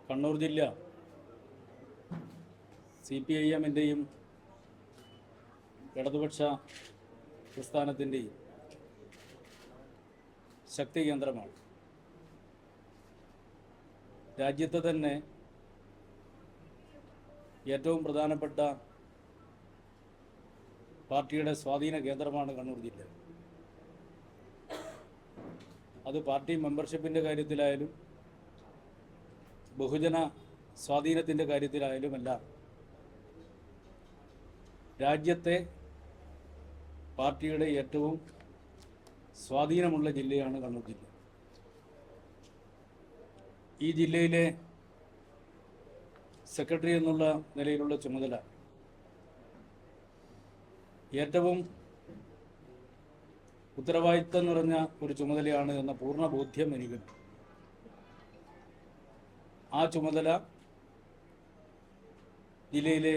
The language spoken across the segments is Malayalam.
കണ്ണൂർ ജില്ല CPIM-ൻ്റെയും ഇടതുപക്ഷ പ്രസ്ഥാനത്തിൻ്റെയും ശക്തി കേന്ദ്രമാണ്. രാജ്യത്തെ തന്നെ ഏറ്റവും പ്രധാനപ്പെട്ട പാർട്ടിയുടെ സ്വാധീന കേന്ദ്രമാണ് കണ്ണൂർ ജില്ല. അത് പാർട്ടി മെമ്പർഷിപ്പിൻ്റെ കാര്യത്തിലായാലും ബഹുജന സ്വാധീനത്തിൻ്റെ കാര്യത്തിലായാലുമെല്ലാം രാജ്യത്തെ പാർട്ടിയുടെ ഏറ്റവും സ്വാധീനമുള്ള ജില്ലയാണ് കണ്ണൂർ ജില്ല. ഈ ജില്ലയിലെ സെക്രട്ടറി എന്നുള്ള നിലയിലുള്ള ചുമതല ഏറ്റവും ഉത്തരവാദിത്തം നിറഞ്ഞ ഒരു ചുമതലയാണ് എന്ന പൂർണ്ണ ബോധ്യം എനിക്കുണ്ട്. ആ ചുമതല ജില്ലയിലെ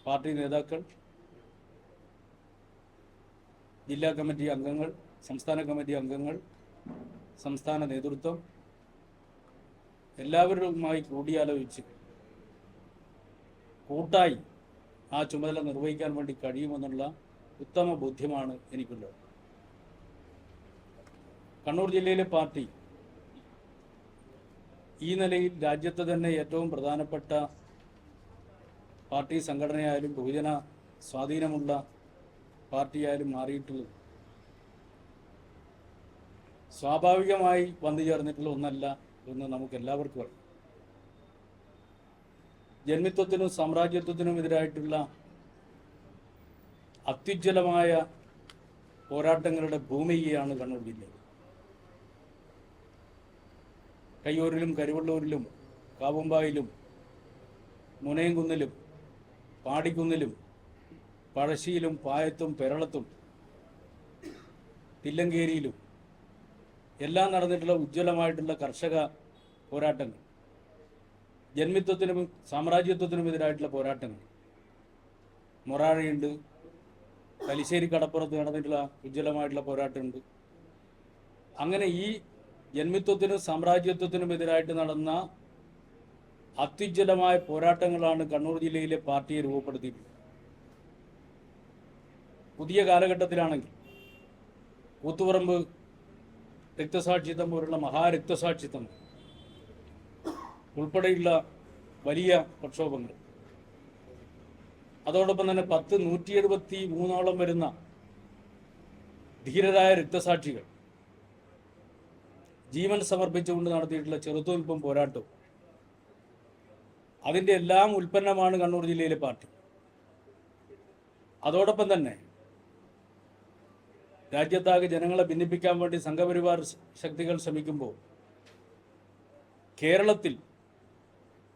പാർട്ടി നേതാക്കൾ, ജില്ലാ കമ്മിറ്റി അംഗങ്ങൾ, സംസ്ഥാന കമ്മിറ്റി അംഗങ്ങൾ, സംസ്ഥാന നേതൃത്വം എല്ലാവരുമായി കൂടിയാലോചിച്ച് കൂട്ടായി ആ ചുമതല നിർവഹിക്കാൻ വേണ്ടി കഴിയുമെന്നുള്ള ഉത്തമ ബോധ്യമാണ് എനിക്കുള്ളത്. കണ്ണൂർ ജില്ലയിലെ പാർട്ടി ഈ നിലയിൽ രാജ്യത്തെ തന്നെ ഏറ്റവും പ്രധാനപ്പെട്ട പാർട്ടി സംഘടനയായാലും ബഹുജന സ്വാധീനമുള്ള പാർട്ടിയായാലും മാറിയിട്ടുള്ളത് സ്വാഭാവികമായി വന്നു ചേർന്നിട്ടുള്ള ഒന്നല്ല എന്ന് നമുക്കെല്ലാവർക്കും അറിയാം. ജന്മിത്വത്തിനും സാമ്രാജ്യത്വത്തിനും എതിരായിട്ടുള്ള അത്യുജ്വലമായ പോരാട്ടങ്ങളുടെ ഭൂമികയാണ് കണ്ണൂർ ജില്ല. കയ്യൂരിലും കരുവള്ളൂരിലും കാവുമ്പായിലും മുനയംകുന്നിലും പാടിക്കുന്നിലും പഴശ്ശിയിലും പായത്തും പെരളത്തും തില്ലങ്കേരിയിലും എല്ലാം നടന്നിട്ടുള്ള ഉജ്ജ്വലമായിട്ടുള്ള കർഷക പോരാട്ടങ്ങൾ, ജന്മിത്വത്തിനും സാമ്രാജ്യത്വത്തിനും എതിരായിട്ടുള്ള പോരാട്ടങ്ങൾ, മൊറാഴയുണ്ട്, തലശ്ശേരി കടപ്പുറത്ത് നടന്നിട്ടുള്ള ഉജ്ജ്വലമായിട്ടുള്ള പോരാട്ടമുണ്ട്. അങ്ങനെ ഈ ജന്മിത്വത്തിനും സാമ്രാജ്യത്വത്തിനും എതിരായിട്ട് നടന്ന അത്യുജ്വലമായ പോരാട്ടങ്ങളാണ് കണ്ണൂർ ജില്ലയിലെ പാർട്ടിയെ രൂപപ്പെടുത്തിയിട്ടുള്ളത്. പുതിയ കാലഘട്ടത്തിലാണെങ്കിൽ കൂത്തുപറമ്പ് രക്തസാക്ഷിത്വം പോലുള്ള മഹാരക്തസാക്ഷിത്വം ഉൾപ്പെടെയുള്ള വലിയ പ്രക്ഷോഭങ്ങൾ, അതോടൊപ്പം തന്നെ 173 വരുന്ന ധീരരായ രക്തസാക്ഷികൾ ജീവൻ സമർപ്പിച്ചുകൊണ്ട് നടത്തിയിട്ടുള്ള ചെറുത്തുനിൽപ്പും പോരാട്ടവും, അതിൻ്റെ എല്ലാം ഉൽപ്പന്നമാണ് കണ്ണൂർ ജില്ലയിലെ പാർട്ടി. അതോടൊപ്പം തന്നെ രാജ്യത്താകെ ജനങ്ങളെ ഭിന്നിപ്പിക്കാൻ വേണ്ടി സംഘപരിവാർ ശക്തികൾ ശ്രമിക്കുമ്പോൾ കേരളത്തിൽ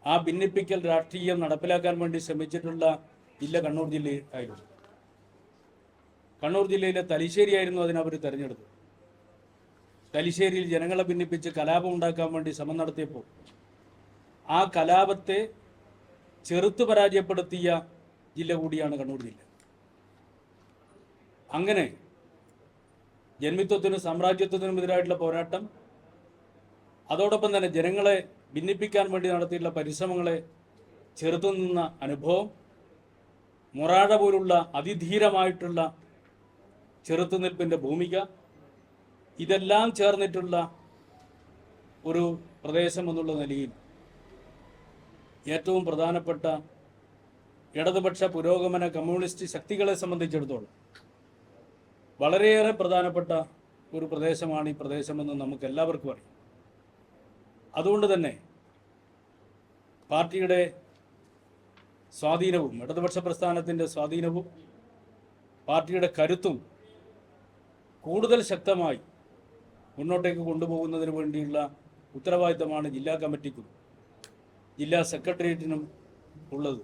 ആ ഭിന്നിപ്പിക്കൽ രാഷ്ട്രീയം നടപ്പിലാക്കാൻ വേണ്ടി ശ്രമിച്ചിട്ടുള്ള ജില്ല കണ്ണൂർ ജില്ലയായിരുന്നു. കണ്ണൂർ ജില്ലയിലെ തലശ്ശേരിയായിരുന്നു അതിനവർ തിരഞ്ഞെടുത്തത്. തലശ്ശേരിയിൽ ജനങ്ങളെ ഭിന്നിപ്പിച്ച് കലാപം ഉണ്ടാക്കാൻ വേണ്ടി ശ്രമം നടത്തിയപ്പോൾ ആ കലാപത്തെ ചെറുത്തു പരാജയപ്പെടുത്തിയ ജില്ല കൂടിയാണ് കണ്ണൂർ ജില്ല. അങ്ങനെ ജന്മിത്വത്തിനും സാമ്രാജ്യത്വത്തിനും എതിരായിട്ടുള്ള പോരാട്ടം, അതോടൊപ്പം തന്നെ ജനങ്ങളെ ഭിന്നിപ്പിക്കാൻ വേണ്ടി നടത്തിയിട്ടുള്ള പരിശ്രമങ്ങളെ ചെറുത്തുനിന്ന അനുഭവം, മൊറാഴ പോലുള്ള അതിധീരമായിട്ടുള്ള ചെറുത്തുനിൽപ്പിൻ്റെ ഭൂമിക, ഇതെല്ലാം ചേർന്നിട്ടുള്ള ഒരു പ്രദേശം എന്നുള്ള നിലയിൽ ഏറ്റവും പ്രധാനപ്പെട്ട ഇടതുപക്ഷ പുരോഗമന കമ്മ്യൂണിസ്റ്റ് ശക്തികളെ സംബന്ധിച്ചിടത്തോളം വളരെയേറെ പ്രധാനപ്പെട്ട ഒരു പ്രദേശമാണ് ഈ പ്രദേശമെന്ന് നമുക്ക് എല്ലാവർക്കും അറിയാം. അതുകൊണ്ട് തന്നെ പാർട്ടിയുടെ സ്വാധീനവും ഇടതുപക്ഷ പ്രസ്ഥാനത്തിൻ്റെ സ്വാധീനവും പാർട്ടിയുടെ കരുത്തും കൂടുതൽ ശക്തമായി മുന്നോട്ടേക്ക് കൊണ്ടുപോകുന്നതിന് വേണ്ടിയുള്ള ഉത്തരവാദിത്തമാണ് ജില്ലാ കമ്മിറ്റിക്കും ജില്ലാ സെക്രട്ടേറിയറ്റിനും ഉള്ളത്.